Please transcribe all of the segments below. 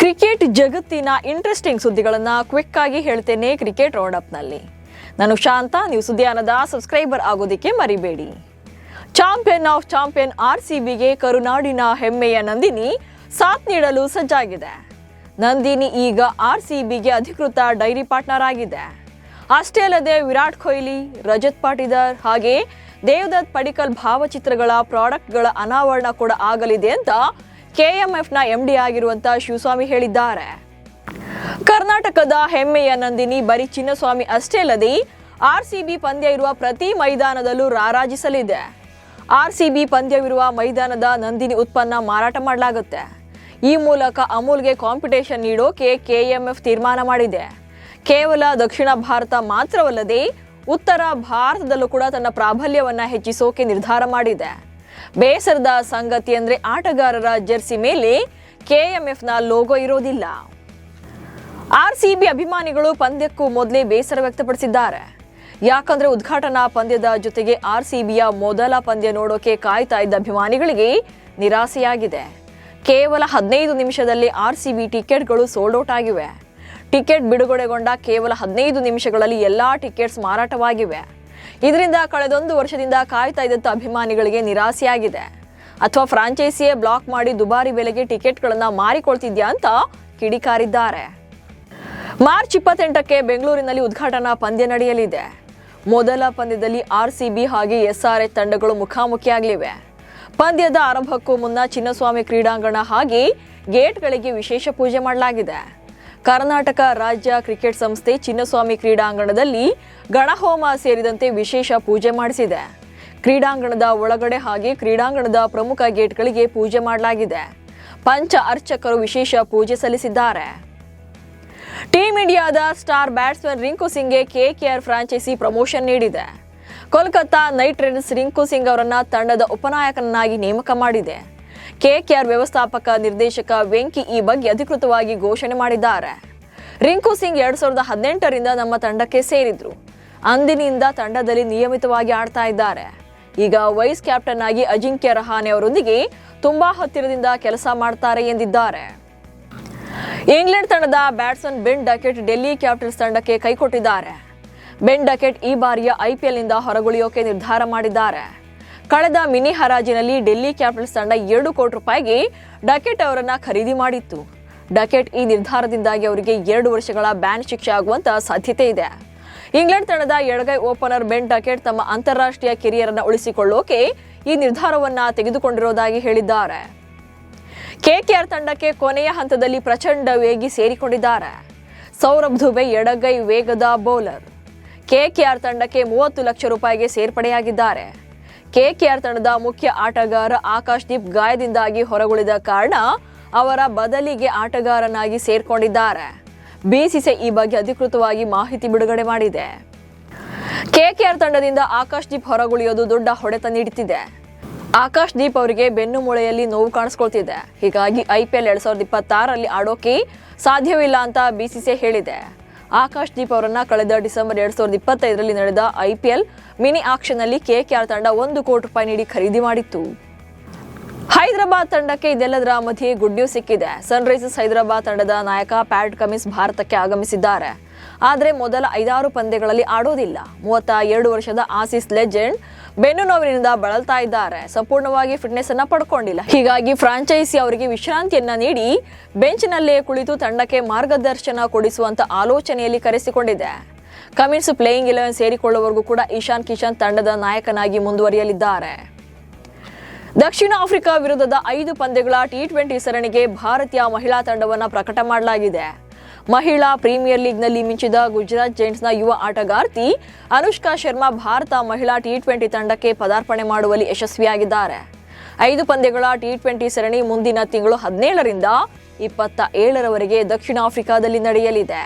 Cricket ಜಗತ್ತಿನ interesting ಸುದ್ದಿಗಳನ್ನ quick ಆಗಿ ಹೇಳ್ತೇನೆ ಕ್ರಿಕೆಟ್ ರೌಂಡ್ ಅಪ್ ನಲ್ಲಿ. ನಾನು ಶಾಂತ. ನೀವು ಸುದ್ದಿಯಾನದ ಸಬ್ಸ್ಕ್ರೈಬರ್ ಆಗೋದಿಕ್ಕೆ ಮರಿಬೇಡಿ. ಚಾಂಪಿಯನ್ ಆಫ್ ಚಾಂಪಿಯನ್ RCBಗೆ ಕರುನಾಡಿನ ಹೆಮ್ಮೆಯ ನಂದಿನಿ ಸಾಥ್ ನೀಡಲು ಸಜ್ಜಾಗಿದೆ. ನಂದಿನಿ ಈಗ RCBಗೆ ಅಧಿಕೃತ ಡೈರಿ ಪಾರ್ಟ್ನರ್ ಆಗಿದೆ. ಅಷ್ಟೇ ಅಲ್ಲದೆ ವಿರಾಟ್ ಕೊಹ್ಲಿ, ರಜತ್ ಪಾಟಿದಾರ್ ಹಾಗೆ ದೇವದತ್ ಪಡಿಕ್ಕಲ್ ಭಾವಚಿತ್ರಗಳ ಪ್ರಾಡಕ್ಟ್ಗಳ ಅನಾವರಣ ಕೂಡ ಆಗಲಿದೆ ಅಂತ KMFನ MD ಆಗಿರುವಂತ ಶಿವಸ್ವಾಮಿ ಹೇಳಿದ್ದಾರೆ. ಕರ್ನಾಟಕದ ಹೆಮ್ಮೆಯ ನಂದಿನಿ ಬರೀ ಚಿನ್ನಸ್ವಾಮಿ ಅಷ್ಟೇ ಅಲ್ಲದೆ RCB ಪಂದ್ಯ ಇರುವ ಪ್ರತಿ ಮೈದಾನದಲ್ಲೂ ರಾರಾಜಿಸಲಿದೆ. RCB ಪಂದ್ಯವಿರುವ ಮೈದಾನದ ನಂದಿನಿ ಉತ್ಪನ್ನ ಮಾರಾಟ ಮಾಡಲಾಗುತ್ತೆ. ಈ ಮೂಲಕ ಅಮೂಲ್ಗೆ ಕಾಂಪಿಟೇಷನ್ ನೀಡೋಕೆ KMF ತೀರ್ಮಾನ ಮಾಡಿದೆ. ಕೇವಲ ದಕ್ಷಿಣ ಭಾರತ ಮಾತ್ರವಲ್ಲದೆ ಉತ್ತರ ಭಾರತದಲ್ಲೂ ಕೂಡ ತನ್ನ ಪ್ರಾಬಲ್ಯವನ್ನ ಹೆಚ್ಚಿಸೋಕೆ ನಿರ್ಧಾರ ಮಾಡಿದೆ. ಬೇಸರದ ಸಂಗತಿ ಅಂದ್ರೆ ಆಟಗಾರರ ಜೆರ್ಸಿ ಮೇಲೆ KMFನ ಲೋಗೋ ಇರೋದಿಲ್ಲ. RCB ಅಭಿಮಾನಿಗಳು ಪಂದ್ಯಕ್ಕೂ ಮೊದಲೇ ಬೇಸರ ವ್ಯಕ್ತಪಡಿಸಿದ್ದಾರೆ. ಯಾಕಂದ್ರೆ ಉದ್ಘಾಟನಾ ಪಂದ್ಯದ ಜೊತೆಗೆ RCBಯ ಮೊದಲ ಪಂದ್ಯ ನೋಡೋಕೆ ಕಾಯ್ತಾ ಇದ್ದ ಅಭಿಮಾನಿಗಳಿಗೆ ನಿರಾಸೆಯಾಗಿದೆ. ಕೇವಲ 15 ನಿಮಿಷದಲ್ಲಿ RCB ಟಿಕೆಟ್ಗಳು ಸೋಲ್ಡ್ ಔಟ್ ಆಗಿವೆ. ಟಿಕೆಟ್ ಬಿಡುಗಡೆಗೊಂಡ ಕೇವಲ 15 ನಿಮಿಷಗಳಲ್ಲಿ ಎಲ್ಲಾ ಟಿಕೆಟ್ಸ್ ಮಾರಾಟವಾಗಿವೆ. ಇದರಿಂದ ಕಳೆದೊಂದು ವರ್ಷದಿಂದ ಕಾಯ್ತಾ ಇದ್ದಂಥ ಅಭಿಮಾನಿಗಳಿಗೆ ನಿರಾಸೆಯಾಗಿದೆ. ಅಥವಾ ಫ್ರಾಂಚೈಸಿಯೇ ಬ್ಲಾಕ್ ಮಾಡಿ ದುಬಾರಿ ಬೆಲೆಗೆ ಟಿಕೆಟ್ಗಳನ್ನು ಮಾರಿಕೊಳ್ತಿದ್ಯಾ ಅಂತ ಕಿಡಿಕಾರಿದ್ದಾರೆ. ಮಾರ್ಚ್ 28ಕ್ಕೆ ಬೆಂಗಳೂರಿನಲ್ಲಿ ಉದ್ಘಾಟನಾ ಪಂದ್ಯ ನಡೆಯಲಿದೆ. ಮೊದಲ ಪಂದ್ಯದಲ್ಲಿ RCB ಹಾಗೆ SRH ತಂಡಗಳು ಮುಖಾಮುಖಿಯಾಗಲಿವೆ. ಪಂದ್ಯದ ಆರಂಭಕ್ಕೂ ಮುನ್ನ ಚಿನ್ನಸ್ವಾಮಿ ಕ್ರೀಡಾಂಗಣ ಹಾಗೆ ಗೇಟ್ಗಳಿಗೆ ವಿಶೇಷ ಪೂಜೆ ಮಾಡಲಾಗಿದೆ. ಕರ್ನಾಟಕ ರಾಜ್ಯ ಕ್ರಿಕೆಟ್ ಸಂಸ್ಥೆ ಚಿನ್ನಸ್ವಾಮಿ ಕ್ರೀಡಾಂಗಣದಲ್ಲಿ ಗಣಹೋಮ ಸೇರಿದಂತೆ ವಿಶೇಷ ಪೂಜೆ ಮಾಡಿಸಿದೆ. ಕ್ರೀಡಾಂಗಣದ ಒಳಗಡೆ ಹಾಗೆ ಕ್ರೀಡಾಂಗಣದ ಪ್ರಮುಖ ಗೇಟ್ಗಳಿಗೆ ಪೂಜೆ ಮಾಡಲಾಗಿದೆ. ಪಂಚ ಅರ್ಚಕರು ವಿಶೇಷ ಪೂಜೆ ಸಲ್ಲಿಸಿದ್ದಾರೆ. ಟೀಮ್ ಇಂಡಿಯಾದ ಸ್ಟಾರ್ ಬ್ಯಾಟ್ಸ್ಮನ್ ರಿಂಕು ಸಿಂಗ್ಗೆ KKR ಫ್ರಾಂಚೈಸಿ ಪ್ರಮೋಷನ್ ನೀಡಿದೆ. ಕೋಲ್ಕತ್ತಾ ನೈಟ್ ರೈಡರ್ಸ್ ರಿಂಕು ಸಿಂಗ್ ಅವರನ್ನ ತಂಡದ ಉಪನಾಯಕನನ್ನಾಗಿ ನೇಮಕ ಮಾಡಿದೆ. KKR ವ್ಯವಸ್ಥಾಪಕ ನಿರ್ದೇಶಕ ವೆಂಕಿ ಈ ಬಗ್ಗೆ ಅಧಿಕೃತವಾಗಿ ಘೋಷಣೆ ಮಾಡಿದ್ದಾರೆ. ರಿಂಕು ಸಿಂಗ್ 2018ರಿಂದ ನಮ್ಮ ತಂಡಕ್ಕೆ ಸೇರಿದ್ರು. ಅಂದಿನಿಂದ ತಂಡದಲ್ಲಿ ನಿಯಮಿತವಾಗಿ ಆಡ್ತಾ ಇದ್ದಾರೆ. ಈಗ ವೈಸ್ ಕ್ಯಾಪ್ಟನ್ ಆಗಿ ಅಜಿಂಕ್ಯ ರಹಾನೆ ಅವರೊಂದಿಗೆ ತುಂಬಾ ಹತ್ತಿರದಿಂದ ಕೆಲಸ ಮಾಡ್ತಾರೆ ಎಂದಿದ್ದಾರೆ. ಇಂಗ್ಲೆಂಡ್ ತಂಡದ ಬ್ಯಾಟ್ಸ್ಮನ್ ಬೆನ್ ಡಕೆಟ್ ಡೆಲ್ಲಿ ಕ್ಯಾಪಿಟಲ್ಸ್ ತಂಡಕ್ಕೆ ಕೈಕೊಟ್ಟಿದ್ದಾರೆ. ಬೆನ್ ಡಕೆಟ್ ಈ ಬಾರಿಯ IPLನಿಂದ ಹೊರಗುಳಿಯೋಕೆ ನಿರ್ಧಾರ ಮಾಡಿದ್ದಾರೆ. ಕಳೆದ ಮಿನಿ ಹರಾಜಿನಲ್ಲಿ ಡೆಲ್ಲಿ ಕ್ಯಾಪಿಟಲ್ಸ್ ತಂಡ 2 ಕೋಟಿ ರೂಪಾಯಿಗೆ ಡಕೆಟ್ ಅವರನ್ನ ಖರೀದಿ ಮಾಡಿತ್ತು. ಡಕೆಟ್ ಈ ನಿರ್ಧಾರದಿಂದಾಗಿ ಅವರಿಗೆ 2 ವರ್ಷಗಳ ಬ್ಯಾನ್ ಶಿಕ್ಷೆ ಆಗುವಂತ ಸಾಧ್ಯತೆ ಇದೆ. ಇಂಗ್ಲೆಂಡ್ ತಂಡದ ಎಡಗೈ ಓಪನರ್ ಬೆನ್ ಡಕೆಟ್ ತಮ್ಮ ಅಂತಾರಾಷ್ಟ್ರೀಯ ಕೆರಿಯರ್ ಅನ್ನು ಉಳಿಸಿಕೊಳ್ಳೋಕೆ ಈ ನಿರ್ಧಾರವನ್ನ ತೆಗೆದುಕೊಂಡಿರೋದಾಗಿ ಹೇಳಿದ್ದಾರೆ. KKR ತಂಡಕ್ಕೆ ಕೊನೆಯ ಹಂತದಲ್ಲಿ ಪ್ರಚಂಡ ವೇಗಿ ಸೇರಿಕೊಂಡಿದ್ದಾರೆ. ಸೌರಭ್ ದುಬೆ ಎಡಗೈ ವೇಗದ ಬೌಲರ್. KKR ತಂಡಕ್ಕೆ 30 ಲಕ್ಷ ರೂಪಾಯಿಗೆ ಸೇರ್ಪಡೆಯಾಗಿದ್ದಾರೆ. KKR ತಂಡದ ಮುಖ್ಯ ಆಟಗಾರ ಆಕಾಶ್ ದೀಪ್ ಗಾಯದಿಂದಾಗಿ ಹೊರಗುಳಿದ ಕಾರಣ ಅವರ ಬದಲಿಗೆ ಆಟಗಾರನಾಗಿ ಸೇರ್ಕೊಂಡಿದ್ದಾರೆ. BCCI ಈ ಬಗ್ಗೆ ಅಧಿಕೃತವಾಗಿ ಮಾಹಿತಿ ಬಿಡುಗಡೆ ಮಾಡಿದೆ. KKR ತಂಡದಿಂದ ಆಕಾಶ್ ದೀಪ್ ಹೊರಗುಳಿಯೋದು ದೊಡ್ಡ ಹೊಡೆತ ನೀಡುತ್ತಿದೆ. ಆಕಾಶ್ ದೀಪ್ ಅವರಿಗೆ ಬೆನ್ನು ಮೂಳೆಯಲ್ಲಿ ನೋವು ಕಾಣಿಸ್ಕೊಳ್ತಿದೆ. ಹೀಗಾಗಿ IPL 2026ರಲ್ಲಿ ಆಡೋಕೆ ಸಾಧ್ಯವಿಲ್ಲ ಅಂತ BCCI ಹೇಳಿದೆ. ಆಕಾಶ್ ದೀಪ್ ಅವರನ್ನ ಕಳೆದ ಡಿಸೆಂಬರ್ 2025ರಲ್ಲಿ ನಡೆದ IPL ಮಿನಿ ಆಕ್ಷನ್ನಲ್ಲಿ KKR ತಂಡ 1 ಕೋಟಿ ರೂಪಾಯಿ ನೀಡಿ ಖರೀದಿ ಮಾಡಿತ್ತು. ಹೈದರಾಬಾದ್ ತಂಡಕ್ಕೆ ಇದೆಲ್ಲದರ ಮಧ್ಯೆ ಗುಡ್ ನ್ಯೂಸ್ ಸಿಕ್ಕಿದೆ. ಸನ್ರೈಸರ್ಸ್ ಹೈದರಾಬಾದ್ ತಂಡದ ನಾಯಕ ಪ್ಯಾಟ್ ಕಮಿನ್ಸ್ ಭಾರತಕ್ಕೆ ಆಗಮಿಸಿದ್ದಾರೆ. ಆದರೆ ಮೊದಲ 5-6 ಪಂದ್ಯಗಳಲ್ಲಿ ಆಡೋದಿಲ್ಲ. 32 ವರ್ಷದ ಆಸೀಸ್ ಲೆಜೆಂಡ್ ಬೆನ್ನು ನೋವಿನಿಂದ ಬಳಲ್ತಾ ಇದ್ದಾರೆ. ಸಂಪೂರ್ಣವಾಗಿ ಫಿಟ್ನೆಸ್ ಅನ್ನ ಪಡ್ಕೊಂಡಿಲ್ಲ. ಹೀಗಾಗಿ ಫ್ರಾಂಚೈಸಿ ಅವರಿಗೆ ವಿಶ್ರಾಂತಿಯನ್ನ ನೀಡಿ ಬೆಂಚ್ನಲ್ಲೇ ಕುಳಿತು ತಂಡಕ್ಕೆ ಮಾರ್ಗದರ್ಶನ ಕೊಡಿಸುವಂತ ಆಲೋಚನೆಯಲ್ಲಿ ಕರೆಸಿಕೊಂಡಿದೆ. ಕಮಿನ್ಸ್ ಪ್ಲೇಯಿಂಗ್ 11 ಸೇರಿಕೊಳ್ಳುವವರೆಗೂ ಕೂಡ ಇಶಾನ್ ಕಿಶನ್ ತಂಡದ ನಾಯಕನಾಗಿ ಮುಂದುವರಿಯಲಿದ್ದಾರೆ. ದಕ್ಷಿಣ ಆಫ್ರಿಕಾ ವಿರುದ್ಧದ 5 ಪಂದ್ಯಗಳ T20 ಸರಣಿಗೆ ಭಾರತೀಯ ಮಹಿಳಾ ತಂಡವನ್ನು ಪ್ರಕಟ ಮಾಡಲಾಗಿದೆ. ಮಹಿಳಾ ಪ್ರೀಮಿಯರ್ ಲೀಗ್ನಲ್ಲಿ ಮಿಂಚಿದ ಗುಜರಾತ್ ಜೈಂಟ್ಸ್ನ ಯುವ ಆಟಗಾರ್ತಿ ಅನುಷ್ಕಾ ಶರ್ಮಾ ಭಾರತ ಮಹಿಳಾ T20 ತಂಡಕ್ಕೆ ಪದಾರ್ಪಣೆ ಮಾಡುವಲ್ಲಿ ಯಶಸ್ವಿಯಾಗಿದ್ದಾರೆ. 5 ಪಂದ್ಯಗಳ T20 ಸರಣಿ ಮುಂದಿನ ತಿಂಗಳು 17ರಿಂದ 27ರವರೆಗೆ ದಕ್ಷಿಣ ಆಫ್ರಿಕಾದಲ್ಲಿ ನಡೆಯಲಿದೆ.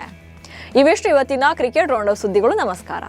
ಇವೆಷ್ಟು ಇವತ್ತಿನ ಕ್ರಿಕೆಟ್ ರೌಂಡ್ ಆಫ್ ಸುದ್ದಿಗಳು. ನಮಸ್ಕಾರ.